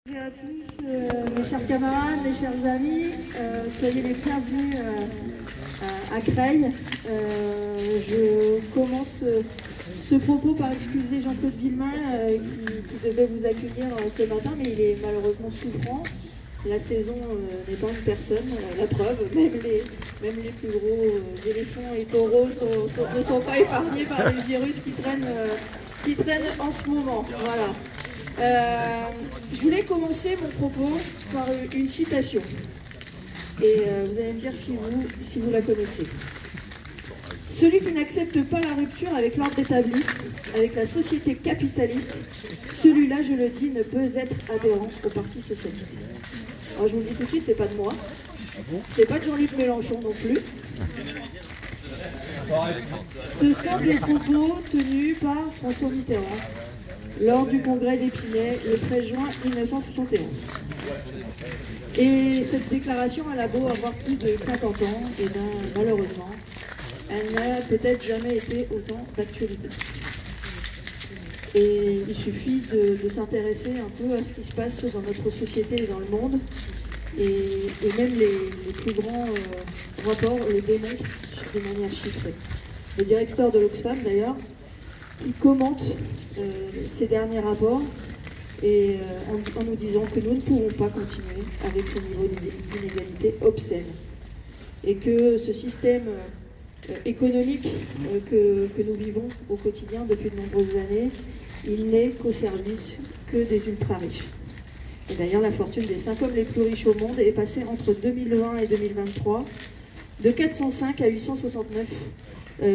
Bonjour à tous, mes chers camarades, mes chers amis, soyez les bienvenus à Creil. Je commence ce propos par excuser Jean-Claude Villemain qui devait vous accueillir ce matin, mais il est malheureusement souffrant. La saison n'est pas une personne, la preuve, même les plus gros éléphants et taureaux ne sont pas épargnés par les virus qui traînent en ce moment. Voilà. Je voulais commencer mon propos par une citation. Et vous allez me dire si vous la connaissez. Celui qui n'accepte pas la rupture avec l'ordre établi, avec la société capitaliste, celui-là, je le dis, ne peut être adhérent au Parti socialiste. Alors je vous le dis tout de suite, c'est pas de moi, c'est pas de Jean-Luc Mélenchon non plus. Ce sont des propos tenus par François Mitterrand lors du congrès d'Épinay le 13 juin 1971. Et cette déclaration, elle a beau avoir plus de 50 ans, et bien malheureusement, elle n'a peut-être jamais été autant d'actualité. Et il suffit de s'intéresser un peu à ce qui se passe dans notre société et dans le monde, et même les plus grands rapports le démontrent de manière chiffrée. Le directeur de l'Oxfam, d'ailleurs, qui commente ces derniers rapports et en nous disant que nous ne pouvons pas continuer avec ce niveau d'inégalité obscène et que ce système économique que nous vivons au quotidien depuis de nombreuses années, il n'est qu'au service que des ultra-riches. Et d'ailleurs, la fortune des 5 hommes les plus riches au monde est passée entre 2020 et 2023 de 405 à 869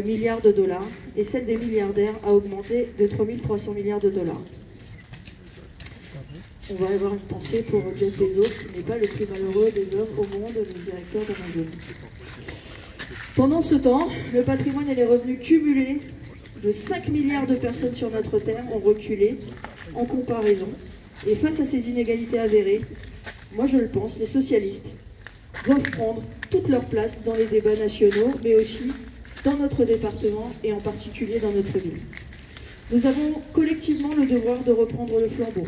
milliards de dollars, et celle des milliardaires a augmenté de 3300 milliards de dollars. On va avoir une pensée pour Jeff Bezos, qui n'est pas le plus malheureux des hommes au monde, le directeur d'Amazon. Pendant ce temps, le patrimoine et les revenus cumulés de 5 milliards de personnes sur notre Terre ont reculé en comparaison. Et face à ces inégalités avérées, moi je le pense, les socialistes doivent prendre toute leur place dans les débats nationaux, mais aussi dans notre département et en particulier dans notre ville. Nous avons collectivement le devoir de reprendre le flambeau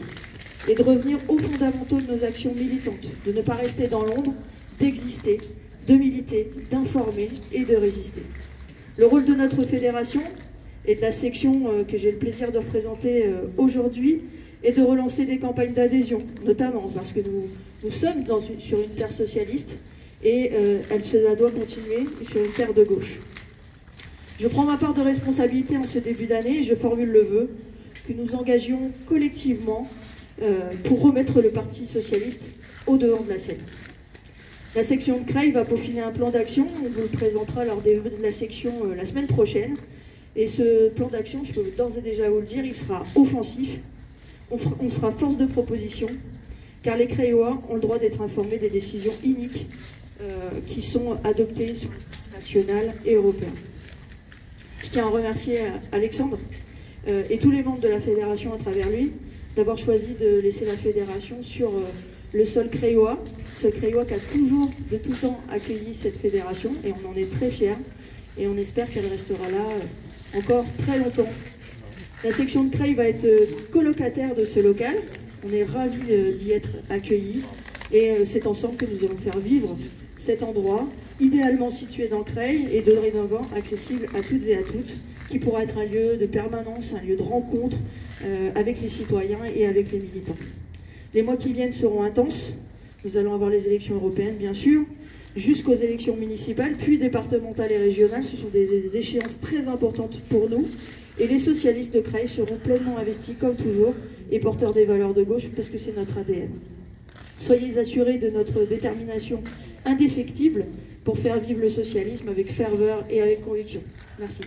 et de revenir aux fondamentaux de nos actions militantes, de ne pas rester dans l'ombre, d'exister, de militer, d'informer et de résister. Le rôle de notre fédération et de la section que j'ai le plaisir de représenter aujourd'hui est de relancer des campagnes d'adhésion, notamment parce que nous sommes sur une terre socialiste et cela doit continuer sur une terre de gauche. Je prends ma part de responsabilité en ce début d'année et je formule le vœu que nous engagions collectivement pour remettre le Parti socialiste au devant de la scène. La section de Creil va peaufiner un plan d'action, on vous le présentera lors des vœux de la section la semaine prochaine. Et ce plan d'action, je peux d'ores et déjà vous le dire, il sera offensif, on sera force de proposition, car les Creillois ont le droit d'être informés des décisions iniques qui sont adoptées sur le plan national et européen. Je tiens à remercier Alexandre et tous les membres de la fédération à travers lui d'avoir choisi de laisser la fédération sur le sol creillois, ce creillois qui a toujours de tout temps accueilli cette fédération, et on en est très fiers et on espère qu'elle restera là encore très longtemps. La section de Creil va être colocataire de ce local, on est ravis d'y être accueillis et c'est ensemble que nous allons faire vivre cet endroit, idéalement situé dans Creil et dorénavant accessible à toutes et à toutes, qui pourra être un lieu de permanence, un lieu de rencontre avec les citoyens et avec les militants. Les mois qui viennent seront intenses, nous allons avoir les élections européennes bien sûr, jusqu'aux élections municipales, puis départementales et régionales. Ce sont des échéances très importantes pour nous, et les socialistes de Creil seront pleinement investis comme toujours et porteurs des valeurs de gauche parce que c'est notre ADN. Soyez assurés de notre détermination indéfectible pour faire vivre le socialisme avec ferveur et avec conviction. Merci.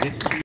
Merci.